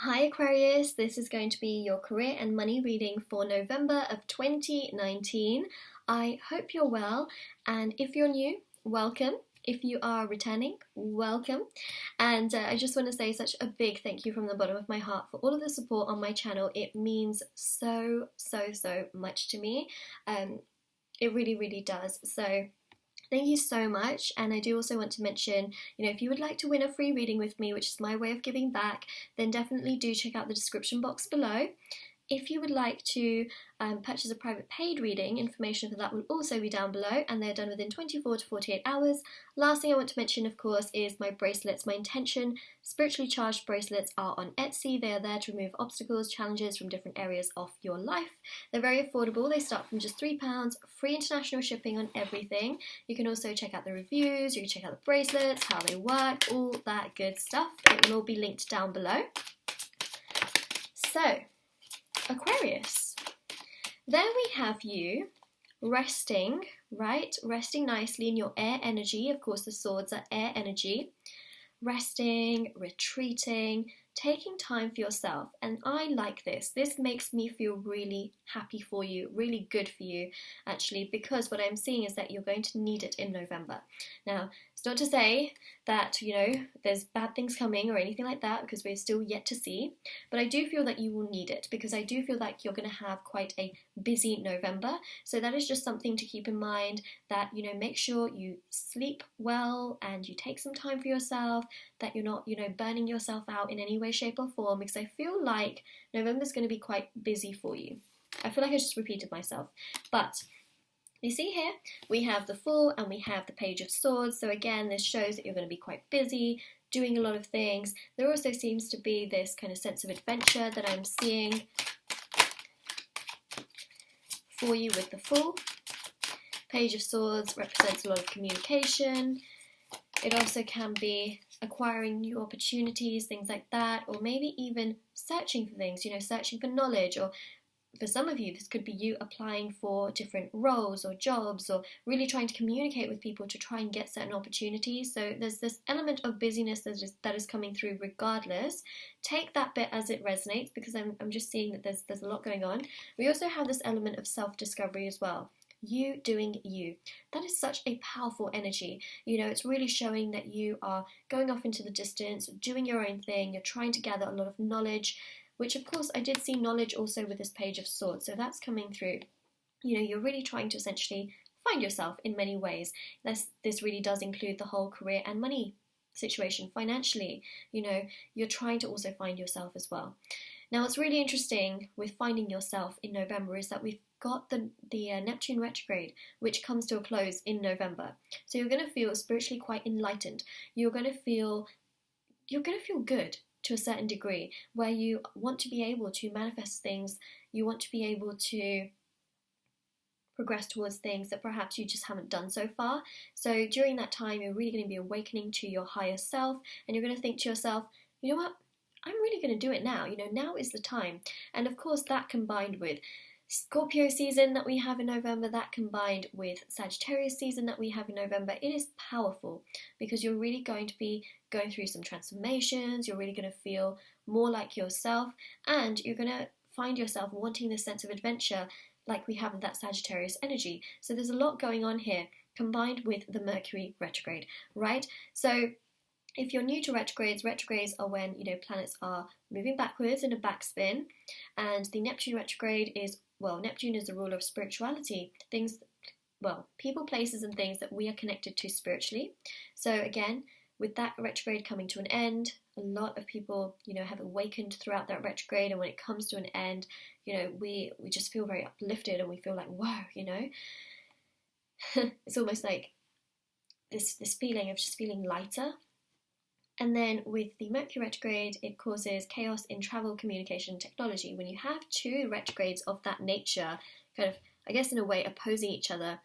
Hi Aquarius, this is going to be your career and money reading for November of 2019. I hope you're well, and if you're new, welcome. If you are returning, welcome. And I just want to say such a big thank you from the bottom of my heart for all of the support on my channel. It means so much to me. It really does. So thank you so much, and I do also want to mention, if you would like to win a free reading with me, which is my way of giving back, then definitely do check out the description box below. If you would like to purchase a private paid reading, information for that will also be down below, and they're done within 24 to 48 hours. Last thing I want to mention, of course, is my bracelets. My intention spiritually charged bracelets are on Etsy. They are there to remove obstacles, challenges from different areas of your life. They're very affordable. They start from just £3, free international shipping on everything. You can also check out the reviews, you can check out the bracelets, how they work, all that good stuff. It will all be linked down below. So, Aquarius, there we have you resting, right? Resting nicely in your air energy. Of course, the swords are air energy. Resting, retreating, taking time for yourself. And I like this. This makes me feel really happy for you, really good for you, actually, because what I'm seeing is that you're going to need it in November. Now, it's not to say that, there's bad things coming or anything like that, because we're still yet to see, but I do feel that you will need it, because I do feel like you're going to have quite a busy November. So that is just something to keep in mind, that, make sure you sleep well and you take some time for yourself, that you're not, burning yourself out in any way, shape or form, because I feel like November's going to be quite busy for you. I feel like I just repeated myself, but you see here, we have the Fool and we have the Page of Swords. So again, this shows that you're going to be quite busy, doing a lot of things. There also seems to be this kind of sense of adventure that I'm seeing for you with the Fool. Page of Swords represents a lot of communication. It also can be acquiring new opportunities, things like that, or maybe even searching for things, searching for knowledge, or for some of you, this could be you applying for different roles or jobs, or really trying to communicate with people to try and get certain opportunities. So there's this element of busyness that is coming through regardless. Take that bit as it resonates, because I'm just seeing that there's a lot going on. We also have this element of self-discovery as well. You doing you. That is such a powerful energy. It's really showing that you are going off into the distance, doing your own thing. You're trying to gather a lot of knowledge, which of course I did see knowledge also with this Page of Swords, so that's coming through. You're really trying to essentially find yourself in many ways. This really does include the whole career and money situation financially. You're trying to also find yourself as well. Now, what's really interesting with finding yourself in November is that we've got the Neptune retrograde, which comes to a close in November. So you're going to feel spiritually quite enlightened. You're going to feel good to a certain degree, where you want to be able to manifest things, you want to be able to progress towards things that perhaps you just haven't done so far. So during that time, you're really going to be awakening to your higher self, and you're going to think to yourself, you know what, I'm really going to do it now. Now is the time. And of course, that combined with Scorpio season that we have in November, that combined with Sagittarius season that we have in November, it is powerful, because you're really going to be going through some transformations. You're really going to feel more like yourself, and you're going to find yourself wanting this sense of adventure like we have in that Sagittarius energy. So there's a lot going on here, combined with the Mercury retrograde, right? So if you're new to retrogrades are when, planets are moving backwards in a backspin, and the Neptune retrograde is, Neptune is the ruler of spirituality, people, places and things that we are connected to spiritually. So again, with that retrograde coming to an end, a lot of people, have awakened throughout that retrograde, and when it comes to an end, we just feel very uplifted, and we feel like, whoa, it's almost like this feeling of just feeling lighter. And then with the Mercury retrograde, it causes chaos in travel, communication, technology. When you have two retrogrades of that nature, kind of, I guess in a way, opposing each other,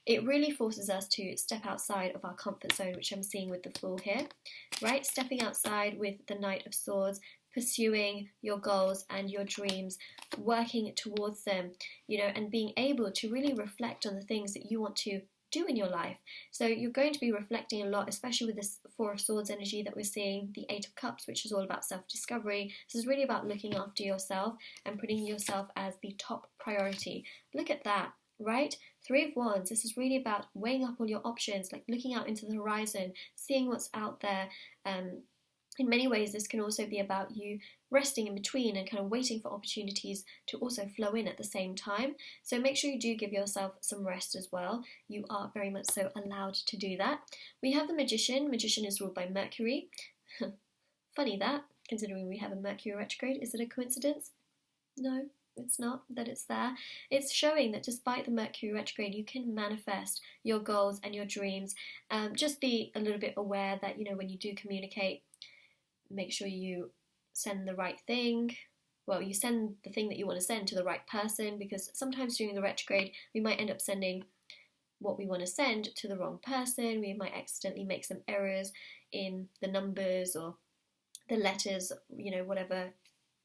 it really forces us to step outside of our comfort zone, which I'm seeing with the Fool here, right? Stepping outside with the Knight of Swords, pursuing your goals and your dreams, working towards them, and being able to really reflect on the things that you want to do in your life. So you're going to be reflecting a lot, especially with this Four of Swords energy that we're seeing, the Eight of Cups, which is all about self-discovery. This is really about looking after yourself and putting yourself as the top priority. Look at that, right? Three of Wands, this is really about weighing up all your options, like looking out into the horizon, seeing what's out there. In many ways, this can also be about you resting in between and kind of waiting for opportunities to also flow in at the same time. So make sure you do give yourself some rest as well. You are very much so allowed to do that. We have the Magician. Magician is ruled by Mercury. Funny that, considering we have a Mercury retrograde. Is it a coincidence? No, it's not that it's there. It's showing that despite the Mercury retrograde, you can manifest your goals and your dreams. Just be a little bit aware that, when you do communicate, make sure you send the right thing. Well, you send the thing that you want to send to the right person, because sometimes during the retrograde, we might end up sending what we want to send to the wrong person. We might accidentally make some errors in the numbers or the letters, whatever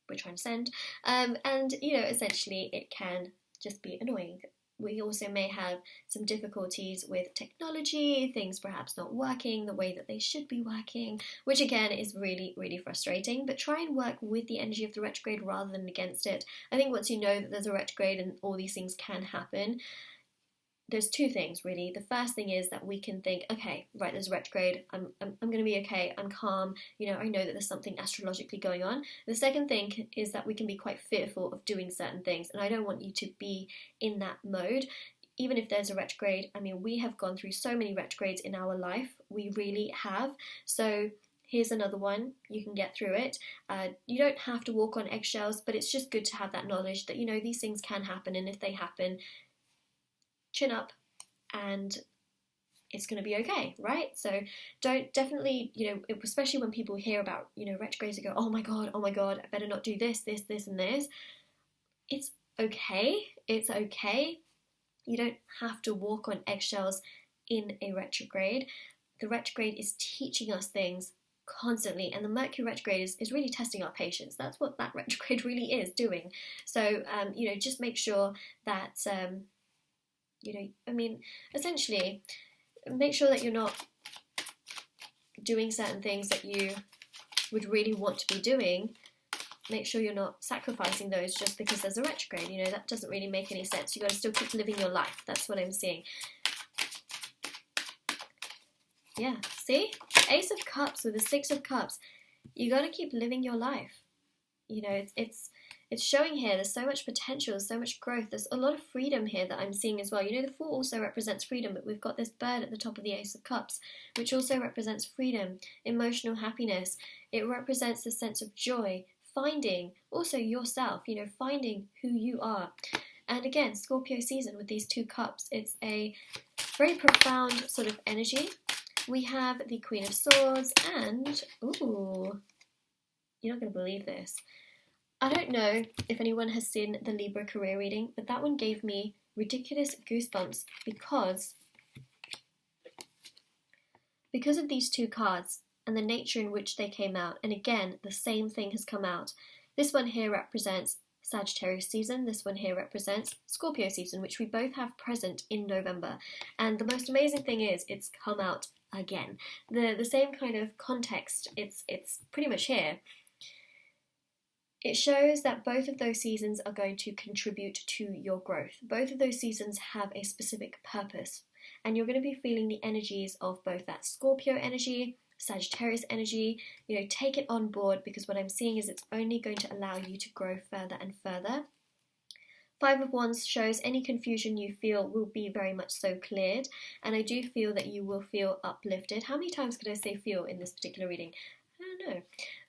we're trying to send. And, essentially it can just be annoying. We also may have some difficulties with technology, things perhaps not working the way that they should be working, which again is really, really frustrating. But try and work with the energy of the retrograde rather than against it. I think once you know that there's a retrograde and all these things can happen, there's two things really. The first thing is that we can think, okay, right, there's a retrograde, I'm going to be okay, I'm calm, I know that there's something astrologically going on. The second thing is that we can be quite fearful of doing certain things, and I don't want you to be in that mode. Even if there's a retrograde, we have gone through so many retrogrades in our life, we really have. So here's another one, you can get through it. You don't have to walk on eggshells, but it's just good to have that knowledge that, these things can happen, and if they happen, chin up and it's going to be okay, right? So don't definitely, especially when people hear about, retrogrades, they go, oh my God, I better not do this, and this. It's okay. You don't have to walk on eggshells in a retrograde. The retrograde is teaching us things constantly, and the Mercury retrograde is really testing our patience. That's what that retrograde really is doing. So, just make sure that, essentially, make sure that you're not doing certain things that you would really want to be doing. Make sure you're not sacrificing those just because there's a retrograde. That doesn't really make any sense. You've got to still keep living your life. That's what I'm seeing. Yeah, see? Ace of Cups with the Six of Cups. You got to keep living your life. It's showing here, there's so much potential, so much growth, there's a lot of freedom here that I'm seeing as well. The Fool also represents freedom, but we've got this bird at the top of the Ace of Cups, which also represents freedom, emotional happiness. It represents the sense of joy, finding also yourself, finding who you are. And again, Scorpio season with these two cups, it's a very profound sort of energy. We have the Queen of Swords and, ooh, you're not going to believe this. I don't know if anyone has seen the Libra career reading, but that one gave me ridiculous goosebumps because of these two cards and the nature in which they came out. And again, the same thing has come out. This one here represents Sagittarius season. This one here represents Scorpio season, which we both have present in November. And the most amazing thing is it's come out again. The same kind of context, it's pretty much here. It shows that both of those seasons are going to contribute to your growth. Both of those seasons have a specific purpose, and you're going to be feeling the energies of both that Scorpio energy, Sagittarius energy. Take it on board, because what I'm seeing is it's only going to allow you to grow further and further. Five of Wands shows any confusion you feel will be very much so cleared, and I do feel that you will feel uplifted. How many times could I say feel in this particular reading? I don't know,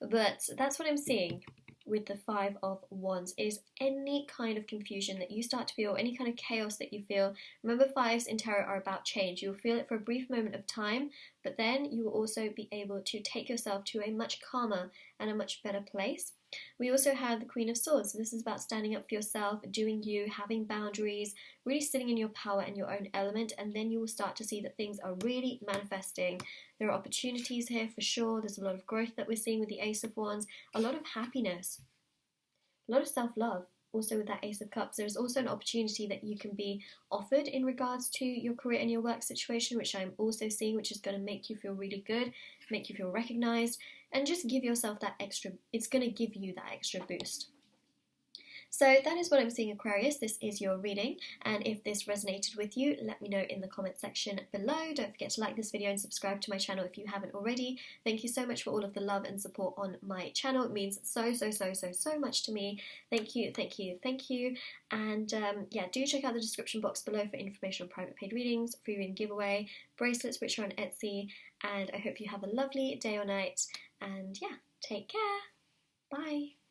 but that's what I'm seeing. With the Five of Wands is any kind of confusion that you start to feel, any kind of chaos that you feel. Remember, fives in tarot are about change. You'll feel it for a brief moment of time, but then you will also be able to take yourself to a much calmer and a much better place. We also have the Queen of Swords. So this is about standing up for yourself, doing you, having boundaries, really sitting in your power and your own element, and then you will start to see that things are really manifesting. There are opportunities here for sure. There's a lot of growth that we're seeing with the Ace of Wands, a lot of happiness, a lot of self-love. also with that Ace of Cups, there's also an opportunity that you can be offered in regards to your career and your work situation, which I'm also seeing, which is going to make you feel really good, make you feel recognized, and just give yourself that extra, it's going to give you that extra boost. So that is what I'm seeing, Aquarius. This is your reading, and if this resonated with you, let me know in the comment section below. Don't forget to like this video and subscribe to my channel if you haven't already. Thank you so much for all of the love and support on my channel. It means so much to me. Thank you, thank you, thank you. And yeah, do check out the description box below for information on private paid readings, free reading giveaway, bracelets which are on Etsy, and I hope you have a lovely day or night. And yeah, take care. Bye.